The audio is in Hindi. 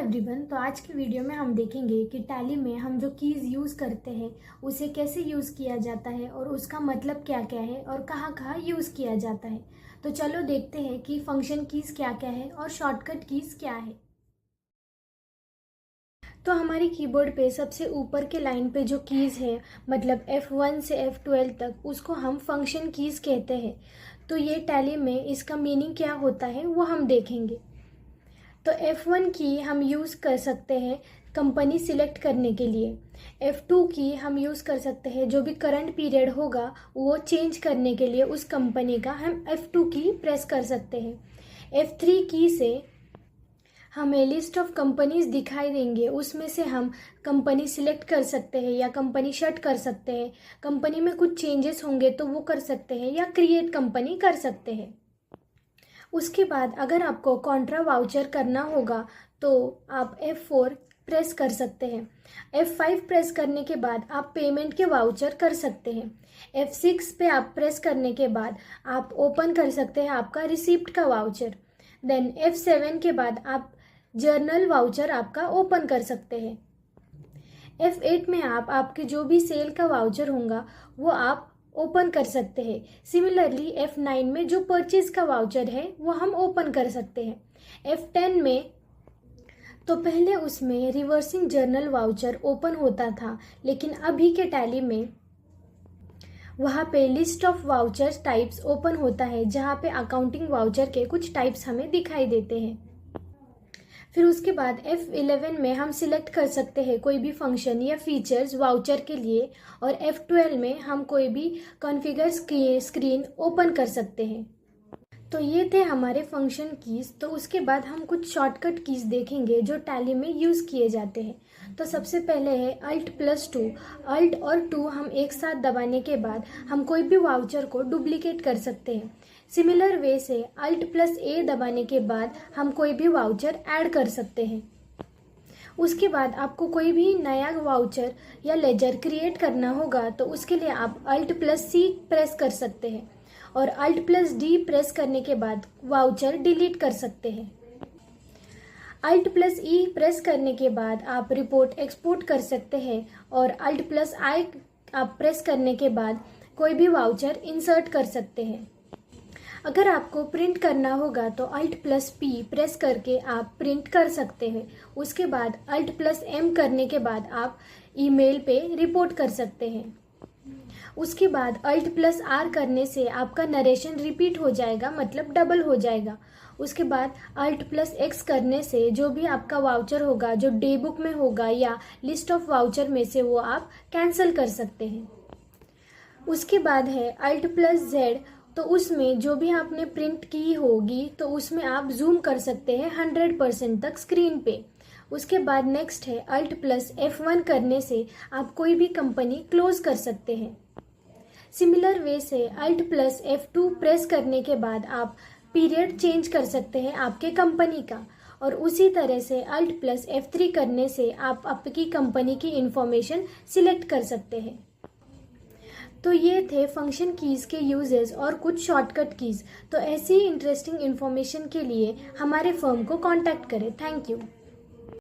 एवरीवन। तो आज की वीडियो में हम देखेंगे कि टैली में हम जो कीज़ यूज़ करते हैं उसे कैसे यूज़ किया जाता है और उसका मतलब क्या क्या है और कहाँ कहाँ यूज़ किया जाता है। तो चलो देखते हैं कि फंक्शन कीज़ क्या क्या है और शॉर्टकट कीज़ क्या है। तो हमारी कीबोर्ड पे सबसे ऊपर के लाइन पे जो कीज़ है मतलब F1 से F12 तक उसको हम फंक्शन कीज़ कहते हैं। तो ये टैली में इसका मीनिंग क्या होता है वो हम देखेंगे। तो F1 की हम यूज़ कर सकते हैं कंपनी सिलेक्ट करने के लिए। F2 की हम यूज़ कर सकते हैं जो भी करंट पीरियड होगा वो चेंज करने के लिए उस कंपनी का हम F2 की प्रेस कर सकते हैं। F3 की से हमें लिस्ट ऑफ कंपनीज दिखाई देंगे, उसमें से हम कंपनी सिलेक्ट कर सकते हैं या कंपनी शट कर सकते हैं। कंपनी में कुछ चेंजेस होंगे तो वो कर सकते हैं या क्रिएट कंपनी कर सकते हैं। उसके बाद अगर आपको कॉन्ट्रा वाउचर करना होगा तो आप F4 प्रेस कर सकते हैं। F5 प्रेस करने के बाद आप पेमेंट के वाउचर कर सकते हैं। F6 पे आप प्रेस करने के बाद आप ओपन कर सकते हैं आपका रिसिप्ट का वाउचर। देन F7 के बाद आप जर्नल वाउचर आपका ओपन कर सकते हैं। F8 में आप आपके जो भी सेल का वाउचर होगा वो आप ओपन कर सकते हैं। सिमिलरली F9 में जो परचेज का वाउचर है वो हम ओपन कर सकते हैं। F10 में तो पहले उसमें रिवर्सिंग जर्नल वाउचर ओपन होता था, लेकिन अभी के टैली में वहाँ पे list of vouchers types open होता है जहाँ पे अकाउंटिंग वाउचर के कुछ टाइप्स हमें दिखाई देते हैं। फिर उसके बाद F11 में हम सिलेक्ट कर सकते हैं कोई भी फंक्शन या फीचर्स वाउचर के लिए, और F12 में हम कोई भी कॉन्फ़िगर स्क्रीन ओपन कर सकते हैं। तो ये थे हमारे फंक्शन कीज़। तो उसके बाद हम कुछ शॉर्टकट कीज़ देखेंगे जो टैली में यूज़ किए जाते हैं। तो सबसे पहले है Alt+2। Alt और 2 हम एक साथ दबाने के बाद हम कोई भी वाउचर को डुप्लीकेट कर सकते हैं। सिमिलर वे से Alt+A दबाने के बाद हम कोई भी वाउचर ऐड कर सकते हैं। उसके बाद आपको कोई भी नया वाउचर या लेजर क्रिएट करना होगा तो उसके लिए आप Alt+C प्रेस कर सकते हैं और Alt+D प्रेस करने के बाद वाउचर डिलीट कर सकते हैं। Alt+E प्रेस करने के बाद आप रिपोर्ट एक्सपोर्ट कर सकते हैं और Alt+I आप प्रेस करने के बाद कोई भी वाउचर इंसर्ट कर सकते हैं। अगर आपको प्रिंट करना होगा तो Alt+P प्रेस करके आप प्रिंट कर सकते हैं। उसके बाद Alt+M करने के बाद आप ईमेल पे रिपोर्ट कर सकते हैं। उसके बाद Alt+R करने से आपका नरेशन रिपीट हो जाएगा, मतलब डबल हो जाएगा। उसके बाद Alt+X करने से जो भी आपका वाउचर होगा जो डे बुक में होगा या लिस्ट ऑफ वाउचर में से वो आप कैंसिल कर सकते हैं। उसके बाद है Alt+Z। तो उसमें जो भी आपने प्रिंट की होगी तो उसमें आप जूम कर सकते हैं 100% तक स्क्रीन पे। उसके बाद नेक्स्ट है Alt+F1 करने से आप कोई भी कंपनी क्लोज कर सकते हैं। सिमिलर वे से Alt+F2 प्रेस करने के बाद आप पीरियड चेंज कर सकते हैं आपके कंपनी का, और उसी तरह से Alt+F3 करने से आप आपकी कंपनी की इंफॉर्मेशन सिलेक्ट कर सकते हैं। तो ये थे फंक्शन कीज़ के यूजेस और कुछ शॉर्टकट कीज़। तो ऐसी ही इंटरेस्टिंग इन्फॉर्मेशन के लिए हमारे फर्म को कांटेक्ट करें। Thank you.